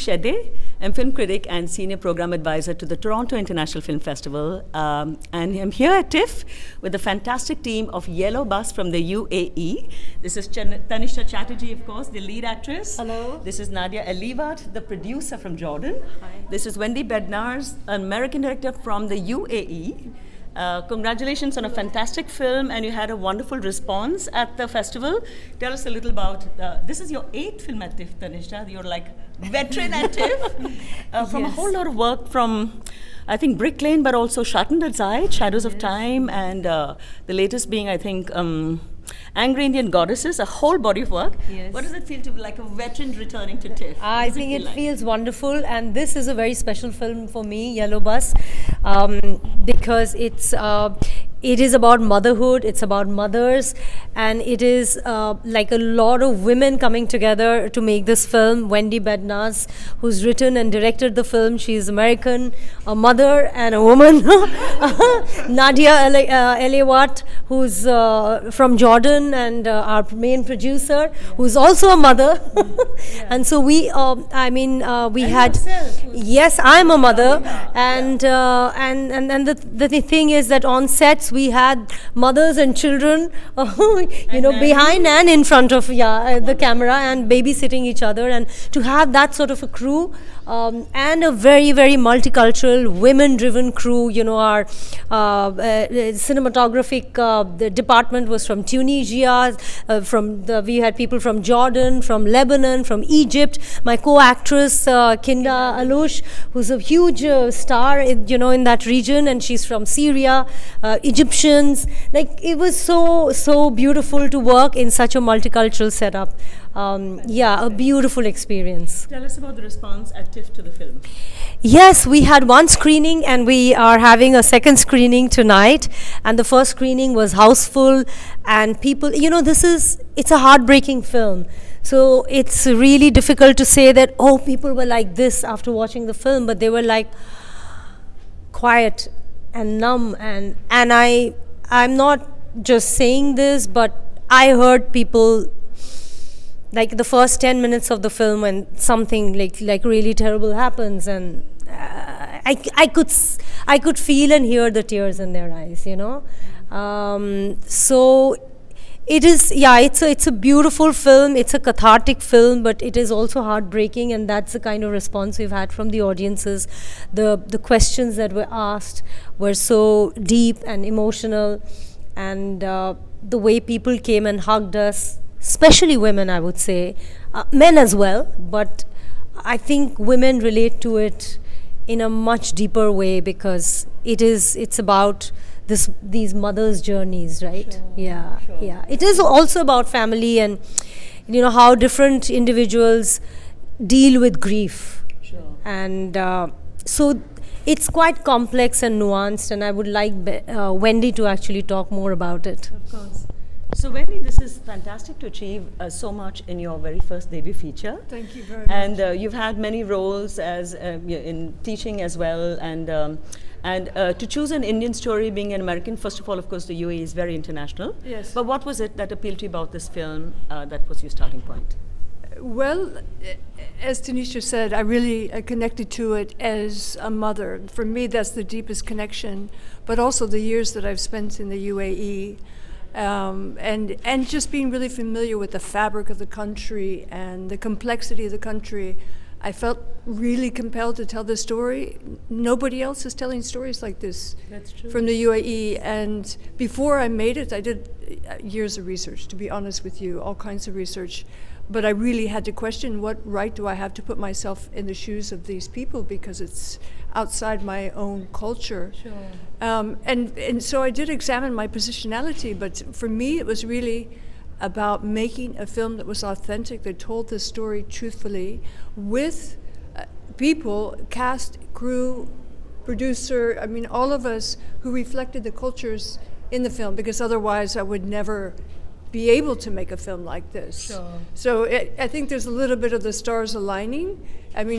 Shedde. I'm film critic and senior program advisor to the Toronto International Film Festival. And I'm here at TIFF with the fantastic team of Yellow Bus from the UAE. This is Tannishtha Chatterjee, of course, the lead actress. Hello. This is Nadia Eliewat, the producer from Jordan. Hi. This is Wendy Bednarz, an American director from the UAE. Congratulations on a fantastic film, and you had a wonderful response at the festival. Tell us a little about, this is your 8th film at TIFF, Tannishtha. You're like veteran at TIFF. From a whole lot of work from, I think, Brick Lane, but also Schatten der Zeit, Shadows of Time, and the latest being, I think, Angry Indian Goddesses, a whole body of work. Yes. What does it feel to be like a veteran returning to TIFF? I think it feels wonderful, and this is a very special film for me, Yellow Bus, because it is about motherhood, it's about mothers, and it is like a lot of women coming together to make this film. Wendy Bednarz, who's written and directed the film, she's American, a mother and a woman. Nadia Eliewat, who's from Jordan, and our main producer, who's also a mother. And so we had... Yourself, yes, I'm a mother, and the thing is that on sets we had mothers and children, behind and in front of the camera, and babysitting each other, and to have that sort of a crew, and a very, very multicultural, women-driven crew. Our cinematographic the department was from Tunisia, we had people from Jordan, from Lebanon, from Egypt. My co-actress Kinda Alush, who's a huge star, in that region, and she's from Syria, Egyptians. Like, it was so beautiful to work in such a multicultural setup. A beautiful experience. Tell us about the response at TIFF to the film. Yes, we had one screening, and we are having a second screening tonight. And the first screening was houseful, and people, it's a heartbreaking film. So it's really difficult to say that, people were like this after watching the film, but they were like quiet and numb, and I'm not just saying this, but I heard people, like the first 10 minutes of the film, when something like really terrible happens, and I could feel and hear the tears in their eyes, so it is, it's a beautiful film, it's a cathartic film, but it is also heartbreaking, and that's the kind of response we've had from the audiences. The questions that were asked were so deep and emotional, and the way people came and hugged us, especially women, I would say, men as well, but I think women relate to it in a much deeper way, because it's about these mothers' journeys, right? Sure. It is also about family, and how different individuals deal with grief. Sure. And so it's quite complex and nuanced, and I would like Wendy to actually talk more about it. Of course. So Wendy, this is fantastic to achieve so much in your very first debut feature. Thank you very much. And you've had many roles as in teaching as well, and to choose an Indian story, being an American, first of all, of course, the UAE is very international. Yes. But what was it that appealed to you about this film that was your starting point? Well, as Tannishtha said, I really connected to it as a mother. For me, that's the deepest connection, but also the years that I've spent in the UAE. And just being really familiar with the fabric of the country and the complexity of the country, I felt really compelled to tell this story. Nobody else is telling stories like this. That's true. From the UAE. And before I made it, I did years of research, to be honest with you, all kinds of research. But I really had to question, what right do I have to put myself in the shoes of these people, because it's outside my own culture. Sure. And so I did examine my positionality, but for me it was really about making a film that was authentic, that told the story truthfully, with people, cast, crew, producer, all of us who reflected the cultures in the film, because otherwise I would never be able to make a film like this. Sure. So I think there's a little bit of the stars aligning.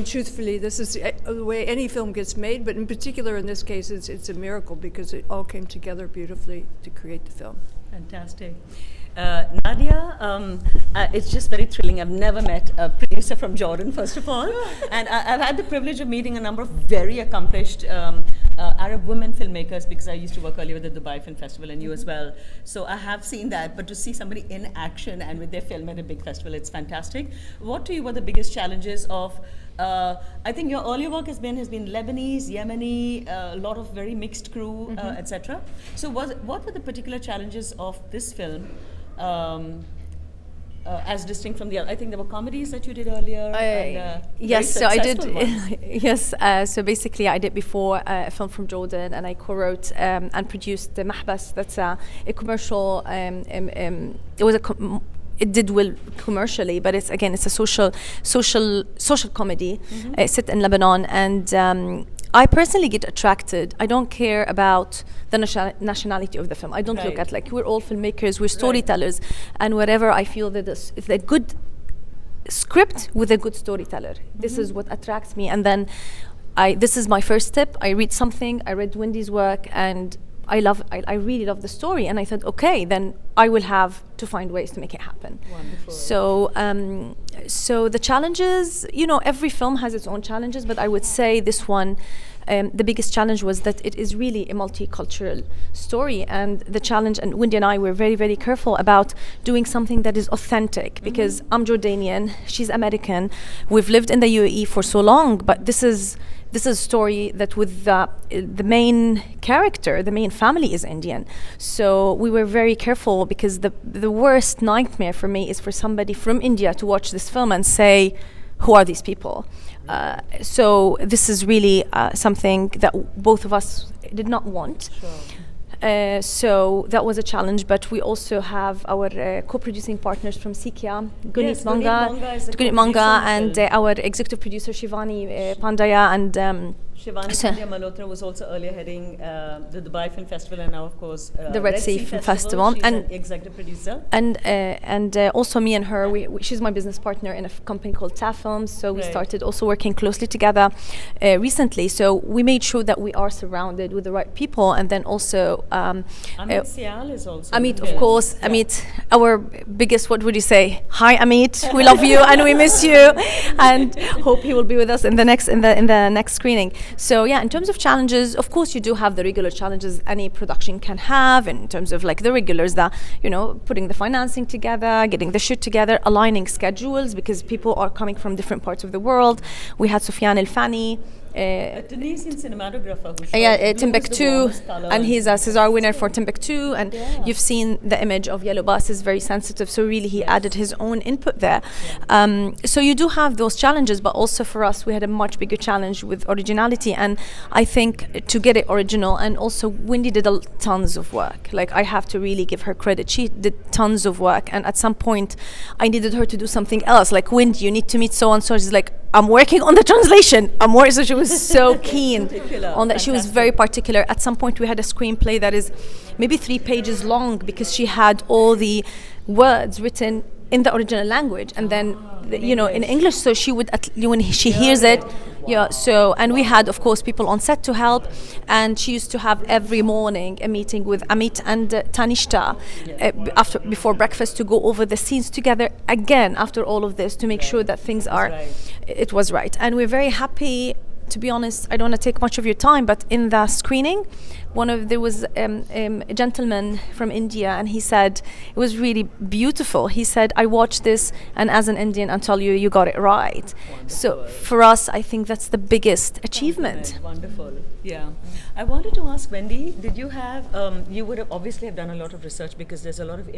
Truthfully, this is the way any film gets made, but in particular in this case, it's a miracle, because it all came together beautifully to create the film. Fantastic. Nadia, it's just very thrilling. I've never met a producer from Jordan, first of all. And I've had the privilege of meeting a number of very accomplished Arab women filmmakers, because I used to work earlier with the Dubai Film Festival and you as well. So I have seen that, but to see somebody in action and with their film at a big festival, it's fantastic. What to you were the biggest challenges of, I think your earlier work has been Lebanese, Yemeni, a lot of very mixed crew, etc. So what were the particular challenges of this film? As distinct from the other, I think there were comedies that you did earlier. Yes, so I did. Ones. Yes, so basically I did before a film from Jordan, and I co-wrote and produced the Mahbas. That's a commercial. It did well commercially, but it's a social comedy set in Lebanon, and I personally get attracted. I don't care about the nationality of the film. I don't look at, like, we're all filmmakers, we're storytellers, and wherever I feel that it's a good script with a good storyteller, this is what attracts me. And then this is my first step. I read something. I read Wendy's work, and I really love the story, and I thought, okay, then I will have to find ways to make it happen. Wonderful. So the challenges, every film has its own challenges, but I would say this one, the biggest challenge was that it is really a multicultural story, and the challenge, and Wendy and I were very, very careful about doing something that is authentic, because I'm Jordanian, she's American, we've lived in the UAE for so long, but this is a story that with the main character, the main family is Indian. So we were very careful, because the worst nightmare for me is for somebody from India to watch this film and say, who are these people? So this is really something that both of us did not want. Sure. So that was a challenge, but we also have our co-producing partners from Sikya, Gunit Manga, and our executive producer Shivani Pandaya, and Shivani Pandya Malhotra was also earlier heading the Dubai Film Festival, and now, of course, the Red Sea Film Festival. She's and an executive producer. And also me and her, she's my business partner in a company called TIFF Films, so we started also working closely together recently. So we made sure that we are surrounded with the right people, and then also Amit Sial is also Amit, of course. Yeah. Amit, our biggest, what would you say? Hi, Amit. We love you and we miss you, and hope he will be with us in the next screening. So yeah, in terms of challenges, of course you do have the regular challenges any production can have, in terms of like the regulars, that putting the financing together, getting the shoot together, aligning schedules, because people are coming from different parts of the world. We had Sufyan El-Fani, a Tunisian cinematographer who Timbuktu, and he's a César winner for Timbuktu, and you've seen the image of Yellow Bus is very sensitive, so really he added his own input there. So you do have those challenges, but also for us we had a much bigger challenge with originality, and I think to get it original, and also Wendy did tons of work. Like, I have to really give her credit. She did tons of work, and at some point I needed her to do something else, like, Wendy, you need to meet so and so. She's like, I'm working on the translation. So she was so keen on that. She was very particular. At some point we had a screenplay that is maybe 3 pages long, because she had all the words written in the original language, and then in English, so she would when she hears it. So, and we had, of course, people on set to help, and she used to have every morning a meeting with Amit and Tannishtha before breakfast to go over the scenes together again after all of this, to make sure that things it was right. And we're very happy. To be honest, I don't want to take much of your time, but in the screening, there was a gentleman from India, and he said it was really beautiful. He said, I watched this, and as an Indian, I'll tell you got it right. Wonderful. So for us, I think that's the biggest achievement. Wonderful. Yeah. I wanted to ask Wendy, did you have, you would have obviously have done a lot of research, because there's a lot of,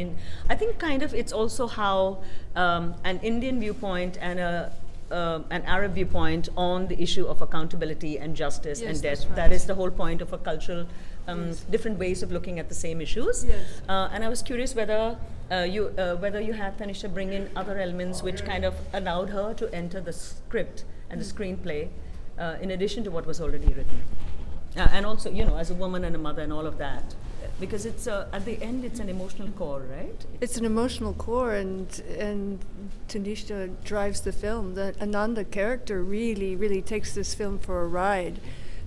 I think kind of it's also how an Indian viewpoint and an Arab viewpoint on the issue of accountability and justice and death. Right. That is the whole point of a cultural, different ways of looking at the same issues. Yes. And I was curious whether you had Tannishtha bring in other elements which kind of allowed her to enter the script and the screenplay in addition to what was already written. And also, as a woman and a mother and all of that. Because it's at the end, it's an emotional core, right? It's an emotional core, and Tannishtha drives the film. The Ananda character really, really takes this film for a ride.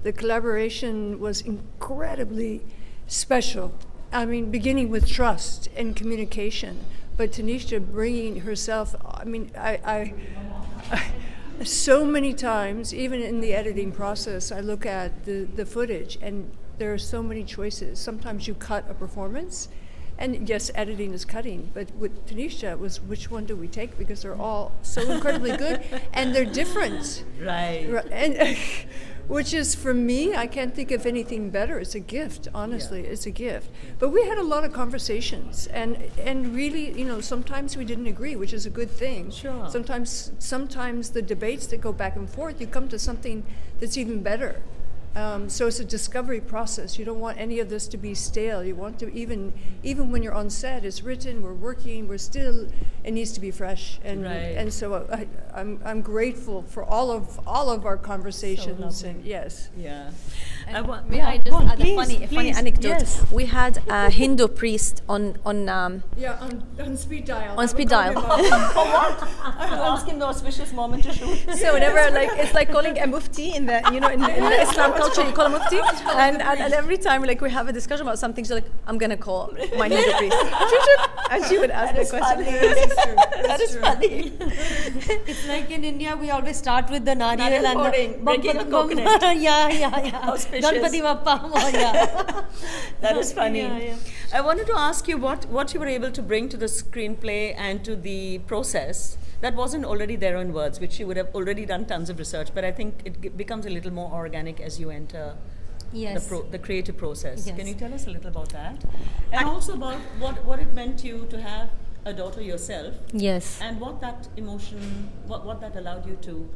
The collaboration was incredibly special, I mean, beginning with trust and communication, but Tannishtha bringing herself, I mean, I so many times, even in the editing process, I look at the footage and there are so many choices. Sometimes you cut a performance, and yes, editing is cutting, but with Tannishtha it was which one do we take, because they're all so incredibly good and they're different. Right. And which is, for me, I can't think of anything better. It's a gift, honestly. Yeah. It's a gift. But we had a lot of conversations, and really, you know, sometimes we didn't agree, which is a good thing. Sure. Sometimes the debates that go back and forth, you come to something that's even better. So it's a discovery process. You don't want any of this to be stale. You want to, even when you're on set, it's written, we're working, it needs to be fresh. And Right. and so I'm grateful for all of our conversations. So and yes. Yeah. May I just add a funny please. anecdote? Yes. We had a Hindu priest on Yeah, on speed dial. On speed dial. Ask him the auspicious moment to shoot. So whenever, like, it's like calling a mufti in the, you know, in the Islam culture, you call a mufti, and every time, like, we have a discussion about something, she's like, I'm gonna call my Hindu priest, and she would ask the question. That is funny. It's like in India, we always start with the Nariyal Nariyal and pouring, breaking the coconut. yeah. Auspicious. Ganpati Bappa, yeah. That is funny. Yeah. I wanted to ask you what you were able to bring to the screenplay and to the process that wasn't already there in words, which you would have already done tons of research, but I think it becomes a little more organic as you enter Yes. the creative process. Yes. Can you tell us a little about that? And also about what it meant to you to have a daughter yourself, Yes. and what that emotion, what that allowed you to,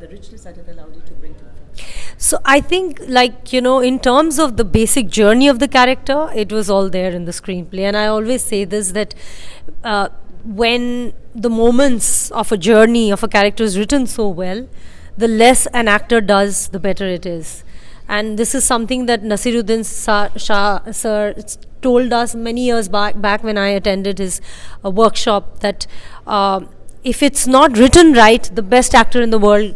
the richness that it allowed you to bring to the film. So I think, like, you know, in terms of the basic journey of the character, it was all there in the screenplay. And I always say this, that when the moments of a journey of a character is written so well, the less an actor does, the better it is. And this is something that Nasiruddin Shah sir told us many years back when I attended his workshop, that if it's not written right, the best actor in the world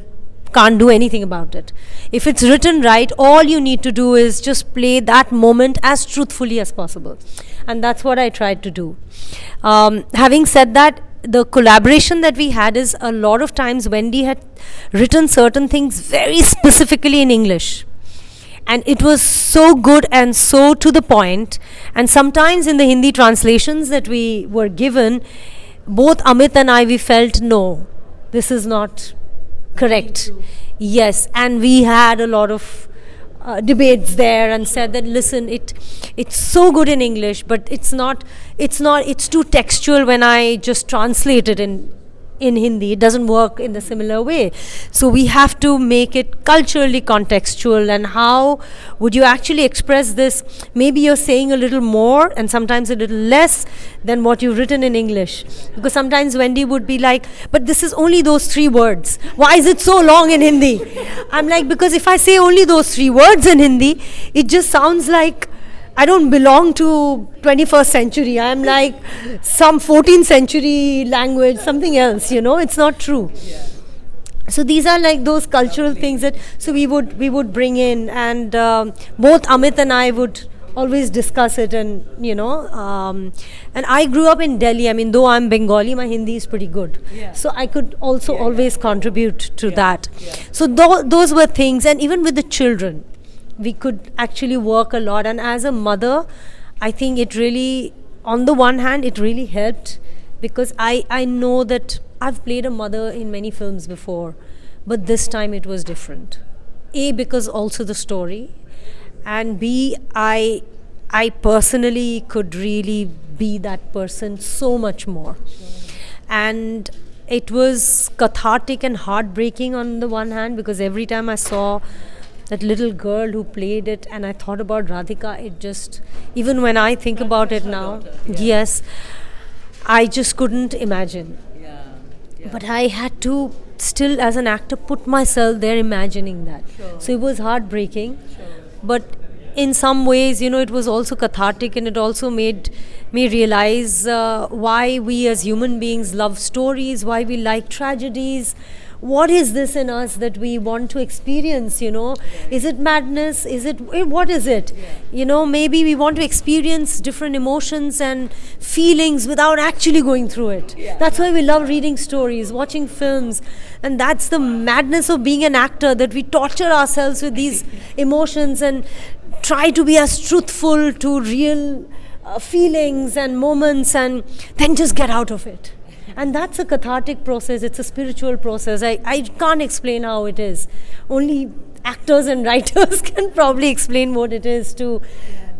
can't do anything about it. If it's written right, all you need to do is just play that moment as truthfully as possible. And that's what I tried to do. Having said that, the collaboration that we had is, a lot of times Wendy had written certain things very specifically in English. And it was so good and so to the point. And sometimes in the Hindi translations that we were given, both Amit and I, we felt, no, this is not correct. Yes, and we had a lot of debates there and said that, listen, it's so good in English, but it's too textual when I just translate it in Hindi. It doesn't work in the similar way. So we have to make it culturally contextual. And how would you actually express this? Maybe you're saying a little more and sometimes a little less than what you've written in English. Because sometimes Wendy would be like, but this is only those 3 words. Why is it so long in Hindi? I'm like, because if I say only those 3 words in Hindi, it just sounds like I don't belong to 21st century. I'm like some 14th century language, something else, you know. It's not true. Yeah. So these are like those cultural things that we would bring in, and both Amit and I would always discuss it, and you know, and I grew up in Delhi. I mean, though I'm Bengali, my Hindi is pretty good. Yeah. So I could also always contribute to that. Yeah. So those were things, and even with the children, we could actually work a lot. And as a mother, I think it really, on the one hand, it really helped, because I know that I've played a mother in many films before, but this time it was different. A, because also the story, and B, I personally could really be that person so much more. And it was cathartic and heartbreaking on the one hand, because every time I saw that little girl who played it, and I thought about Radhika, it just, even when I think about it now, yes, I just couldn't imagine. Yeah. But I had to still, as an actor, put myself there imagining that. Sure. So it was heartbreaking, but in some ways, you know, it was also cathartic, and it also made me realize why we as human beings love stories, why we like tragedies, what is this in us that we want to experience, you know? Is it madness? What is it? You know, maybe we want to experience different emotions and feelings without actually going through it. That's why we love reading stories, watching films, and that's the madness of being an actor, that we torture ourselves with these emotions and try to be as truthful to real feelings and moments, and then just get out of it. And that's a cathartic process. It's a spiritual process. I can't explain how it is. Only actors and writers can probably explain what it is to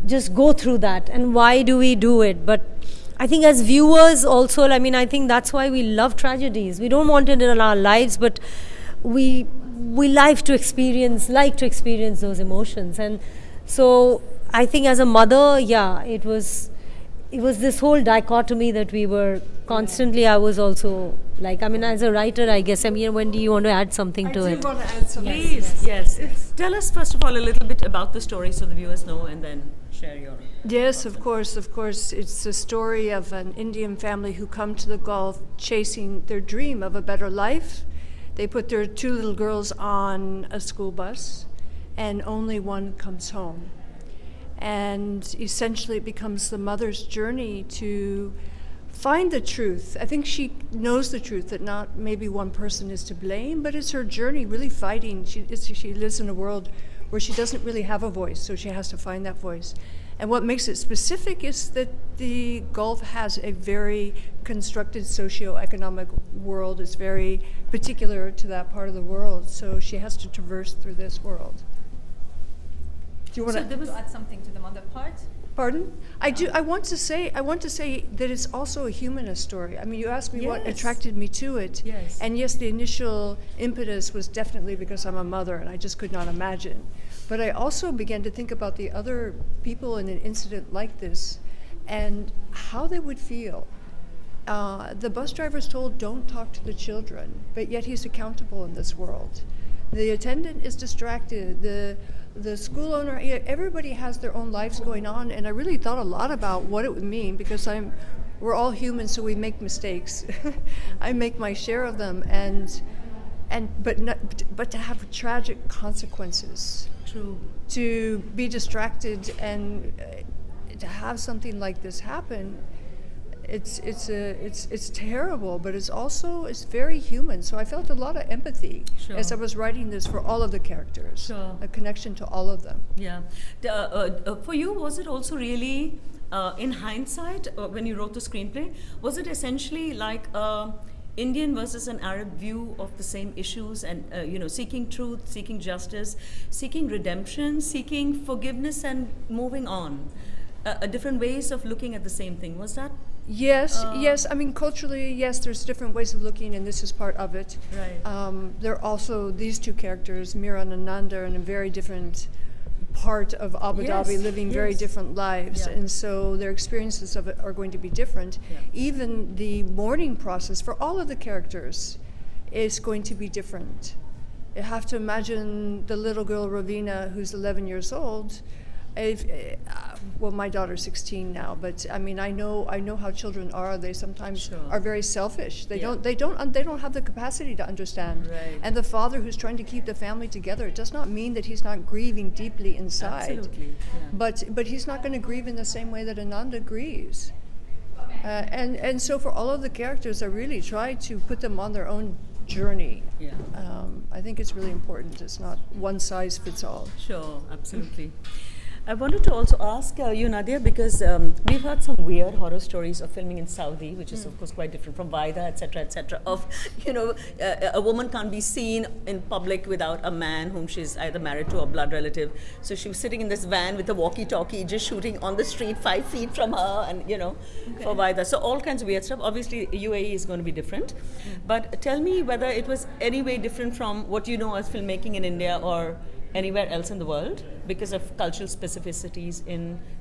just go through that, and why do we do it. But I think as viewers also, I mean, I think that's why we love tragedies. We don't want it in our lives, but we like to experience those emotions. And so I think as a mother, it was this whole dichotomy that we were constantly, I was also like, I mean, as a writer, I guess, I mean, Wendy, you want to add something to it? I do want to add something. Please, yes. Tell us, first of all, a little bit about the story so the viewers know, and then share your... Yes, of course. It's the story of an Indian family who come to the Gulf chasing their dream of a better life. They put their 2 little girls on a school bus, and only one comes home. And essentially it becomes the mother's journey to find the truth. I think she knows the truth, that not maybe one person is to blame, but it's her journey really fighting. She lives in a world where she doesn't really have a voice, so she has to find that voice. And what makes it specific is that the Gulf has a very constructed socio-economic world. It's very particular to that part of the world, so she has to traverse through this world. Do you want to add something to the mother part? Pardon? I do. I want to say that it's also a humanist story. I mean, you asked me what attracted me to it. Yes. And yes, the initial impetus was definitely because I'm a mother, and I just could not imagine. But I also began to think about the other people in an incident like this, and how they would feel. The bus driver is told, "Don't talk to the children," but yet he's accountable in this world. The attendant is distracted. The school owner, everybody has their own lives going on, and I really thought a lot about what it would mean, because we're all human, so we make mistakes. I make my share of them, but to have tragic consequences. True. To be distracted and to have something like this happen. It's terrible, but it's very human. So I felt a lot of empathy as I was writing this for all of the characters. A connection to all of them. Yeah. For you, was it also really, in hindsight, when you wrote the screenplay, was it essentially like Indian versus an Arab view of the same issues, and seeking truth, seeking justice, seeking redemption, seeking forgiveness, and moving on? Different ways of looking at the same thing. Was that? Yes. I mean, culturally, yes, there's different ways of looking, and this is part of it. Right. There are also these 2 characters, Mira and Ananda, in a very different part of Abu Dhabi, living very different lives, and so their experiences of it are going to be different. Even the mourning process for all of the characters is going to be different. You have to imagine the little girl Ravina, who's 11 years old. Well, my daughter's 16 now, but I mean, I know how children are. They sometimes are very selfish. They don't have the capacity to understand. Right. And the father who's trying to keep the family together, it does not mean that he's not grieving deeply inside. Absolutely. Yeah. But he's not going to grieve in the same way that Ananda grieves. And so for all of the characters, I really try to put them on their own journey. Yeah. I think it's really important. It's not one size fits all. Sure, absolutely. I wanted to also ask you, Nadia, because we've heard some weird horror stories of filming in Saudi, which is of course quite different from Vaida, etc., of, a woman can't be seen in public without a man whom she's either married to or blood relative. So she was sitting in this van with a walkie-talkie, just shooting on the street 5 feet from her, and, for Vaida. So all kinds of weird stuff. Obviously, UAE is going to be different. But tell me whether it was any way different from what you know as filmmaking in India or anywhere else in the world, because of cultural specificities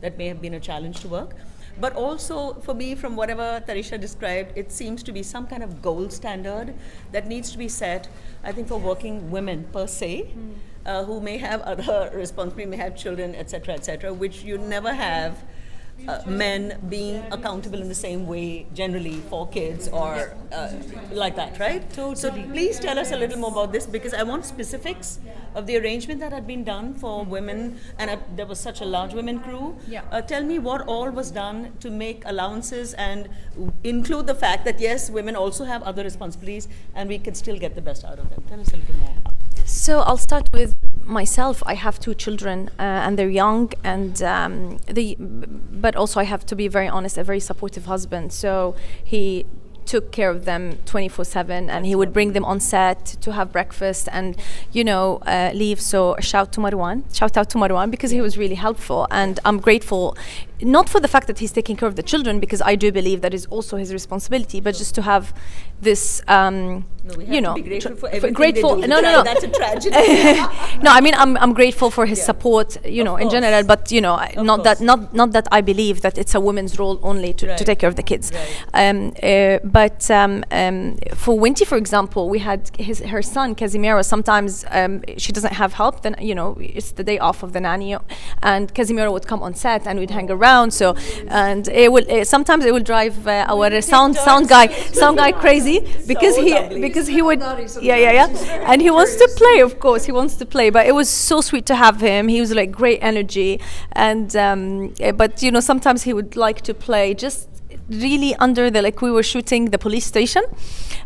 that may have been a challenge to work. But also, for me, from whatever Tannishtha described, it seems to be some kind of gold standard that needs to be set, I think, for working women per se, who may have other responsibilities, may have children, etc., which you never have men being accountable in the same way generally for kids or like that, right? Totally. So please tell us a little more about this, because I want specifics of the arrangement that had been done for women, and there was such a large women crew. Tell me what all was done to make allowances and include the fact that yes, women also have other responsibilities and we can still get the best out of them. Tell us a little more. So I'll start with myself. I have 2 children and they're young, and but also I have to be very honest, a very supportive husband. So he took care of them 24/7, and he would bring them on set to have breakfast and leave. So shout out to Marwan, because he was really helpful, and I'm grateful, not for the fact that he's taking care of the children, because I do believe that is also his responsibility, but just to have this to be grateful for everything grateful. They do. No. That's a tragedy. No, I mean I'm grateful for his support, in general, but not that I believe that it's a woman's role only to take care of the kids. Right. But for Wendy, for example, we had her son Casimiro. Sometimes she doesn't have help, then it's the day off of the nanny, and Casimiro would come on set and we'd hang around. So, and sometimes it will drive our sound guy crazy, because he would and he wants to play, of course he wants to play, but it was so sweet to have him. He was like great energy, and but sometimes he would like to play just really under we were shooting the police station,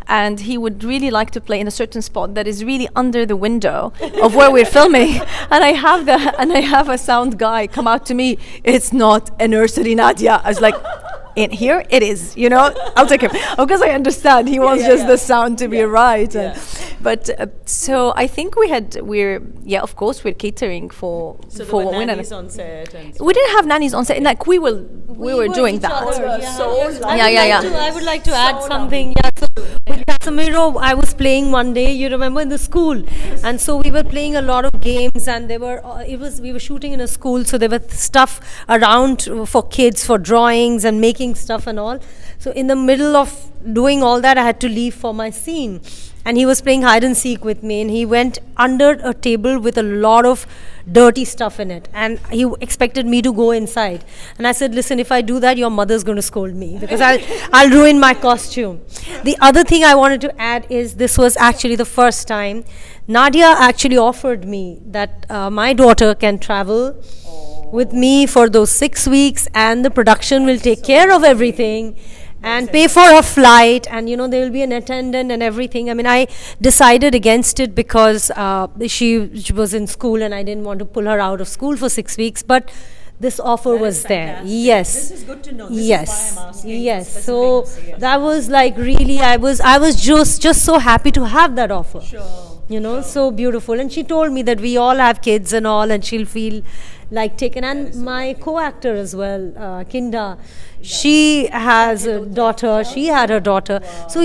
and he would really like to play in a certain spot that is really under the window of where we're filming, and I have a sound guy come out to me, "It's not a nursery, Nadia." I was like, in here it is, I'll take him, because I understand he wants the sound to be right. But so I think we're of course we're catering for nannies on set, and we didn't have nannies on set, like we were doing that. I would like to add something. So with Casimiro, I was playing one day, you remember, in the school, and so we were playing a lot of games, and we were shooting in a school, so there was stuff around for kids, for drawings and making stuff and all. So in the middle of doing all that, I had to leave for my scene, and he was playing hide and seek with me, and he went under a table with a lot of dirty stuff in it, and he expected me to go inside, and I said, "Listen, if I do that, your mother's going to scold me, because I'll ruin my costume." The other thing I wanted to add is, this was actually the first time Nadia actually offered me that my daughter can travel with me for those 6 weeks, and the production will take care of everything and pay for her flight, and there will be an attendant and everything. I mean, I decided against it because she was in school, and I didn't want to pull her out of school for 6 weeks, but this offer was there. Yes, this is good to know. This is why I'm asking. Yes, so that was like really, I was just so happy to have that offer. Sure. So beautiful. And she told me that we all have kids and all, and she'll feel like taken. And my co-actor as well, Kinda, she has a daughter. She had her daughter. So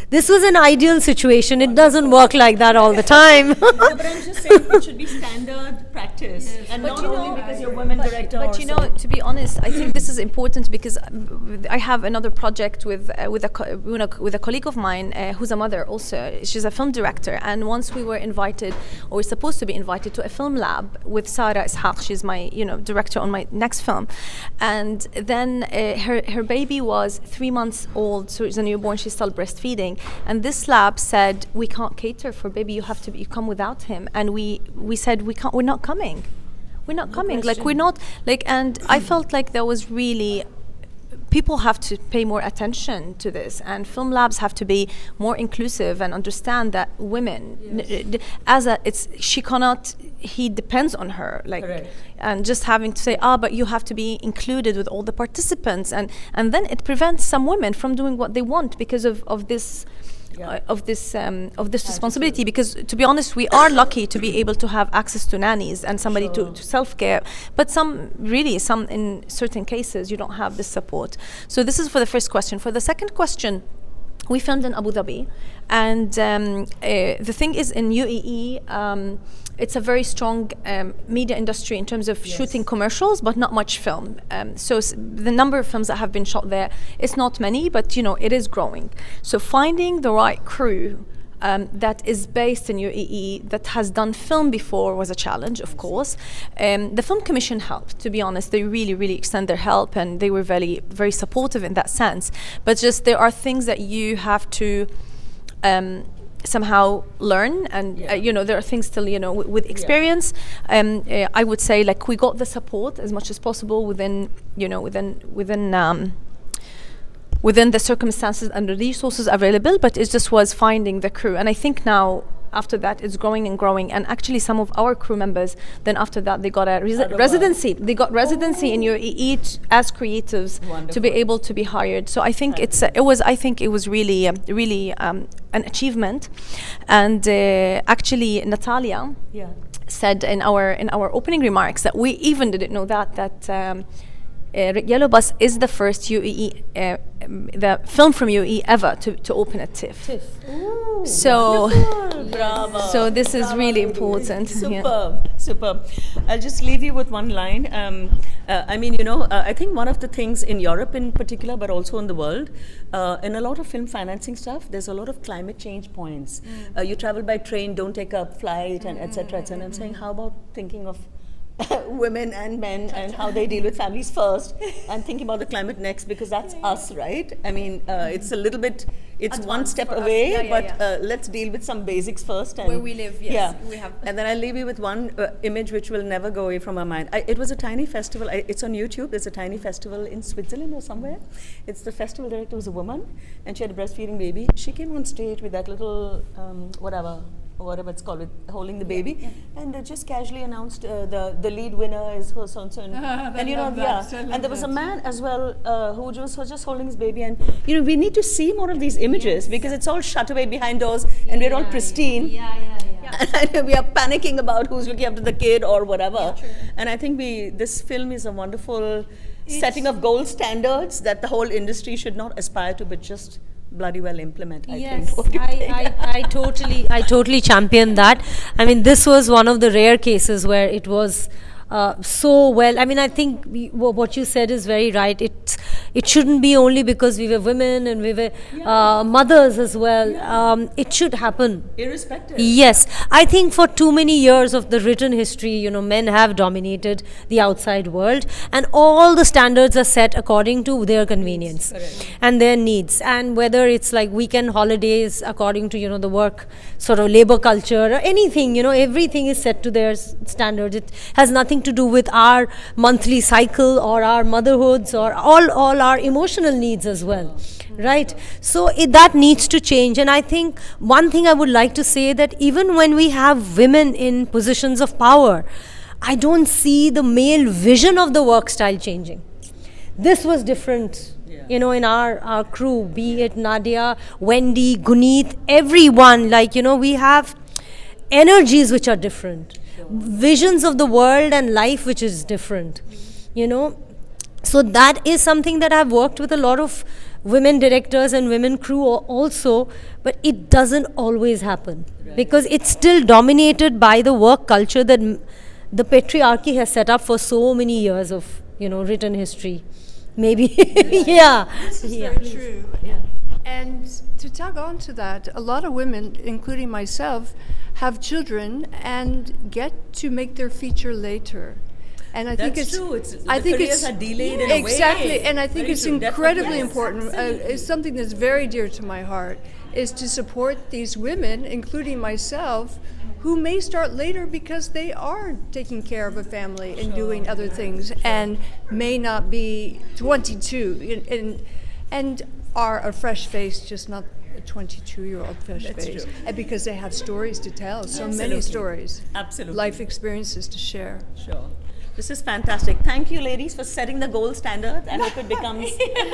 this was an ideal situation. It doesn't work like that all the time. No, but I'm just saying it should be standard practice, and not only because you're women director. But to be honest, I think this is important, because I have another project with a colleague of mine who's a mother also. She's a film director, and once we were invited, or we're supposed to be invited, to a film lab with Sarah Ishaq. She's my director on my next film, and then her baby was 3 months old, so she's a newborn. She's still breastfeeding. And this lab said, "We can't cater for baby. You come without him." And we said, "We can't. We're not coming. We're not coming. Like we're not like." And I felt like there was really, people have to pay more attention to this, and film labs have to be more inclusive and understand that women, he depends on her, like. Correct. And just having to say, but you have to be included with all the participants, and then it prevents some women from doing what they want because of this responsibility. Because to be honest, we are lucky to be able to have access to nannies and somebody to self-care, but some in certain cases you don't have this support. So this is for the first question. For the second question, we filmed in Abu Dhabi, and the thing is, in UAE, it's a very strong media industry in terms of shooting commercials, but not much film. So the number of films that have been shot there, it's not many, but it is growing. So finding the right crew that is based in UAE, that has done film before, was a challenge, of course. The Film Commission helped, to be honest. They really, really extend their help, and they were very, very supportive in that sense. But just there are things that you have to somehow learn, and there are things still, with experience. I would say, like, we got the support as much as possible within the circumstances and the resources available, but it just was finding the crew. And I think now, after that, it's growing and growing. And actually, some of our crew members, then after that, they got a residency. They got residency in UAE as creatives. Wonderful. To be able to be hired. So I think it was really, really an achievement. And actually, Natalia said in our opening remarks that we even didn't know that. Yellow Bus is the first UAE, the film from UAE ever to open at TIFF. Ooh, so, bravo. So this is really important. Superb. I'll just leave you with one line. I think one of the things in Europe in particular, but also in the world, in a lot of film financing stuff, there's a lot of climate change points. You travel by train, don't take a flight, and etc. And I'm saying, how about thinking of women and men and how they deal with families first, and thinking about the climate next, because that's us, right? I mean, it's a little bit, it's advanced one step away, let's deal with some basics first. And where we live, yes. We have. And then I'll leave you with one image which will never go away from our mind. It was a tiny festival. It's on YouTube. There's a tiny festival in Switzerland or somewhere. It's the festival director was a woman, and she had a breastfeeding baby. She came on stage with that little whatever it's called, with holding the baby, and they just casually announced the lead winner is so and so, and and there was a man as well who was just holding his baby, and we need to see more of these images, because it's all shut away behind doors, and we're all pristine. And we are panicking about who's looking after the kid or whatever. And I think this film is a wonderful setting of gold standards that the whole industry should not aspire to, but just bloody well implement. I totally champion that. I mean, this was one of the rare cases where it was so well. I mean, I think what you said is very right. It shouldn't be only because we were women and we were mothers as well. It should happen. Irrespective. Yes. I think for too many years of the written history, men have dominated the outside world, and all the standards are set according to their convenience and their needs. And whether it's like weekend holidays according to, the work sort of labor culture or anything, everything is set to their standards. It has nothing to do with our monthly cycle or our motherhoods or all our emotional needs as well, right? So that needs to change. And I think one thing I would like to say, that even when we have women in positions of power, I don't see the male vision of the work style changing. This was different, in our crew, be it Nadia, Wendy, Guneet, everyone, we have energies which are different, visions of the world and life which is different, So that is something that I've worked with a lot of women directors and women crew also, but it doesn't always happen, because it's still dominated by the work culture that the patriarchy has set up for so many years of, written history. Maybe, This is very true. And to tag on to that, a lot of women, including myself, have children and get to make their feature later. And I think it's true. I think careers are delayed in a way. Exactly, and I think Very it's true. incredibly Yes, important. It's something that's very dear to my heart, is to support these women, including myself, who may start later because they are taking care of a family and doing other things, and may not be 22 and are a fresh face, just not a 22-year-old fresh face. True. And because they have stories to tell, so Absolutely. many stories, Absolutely. life experiences to share. Sure. This is fantastic. Thank you, ladies, for setting the gold standard. I hope it becomes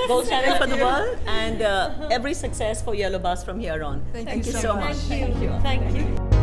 gold standard for the world, and every success for Yellow Bus from here on. Thank you so so much. much. Thank you.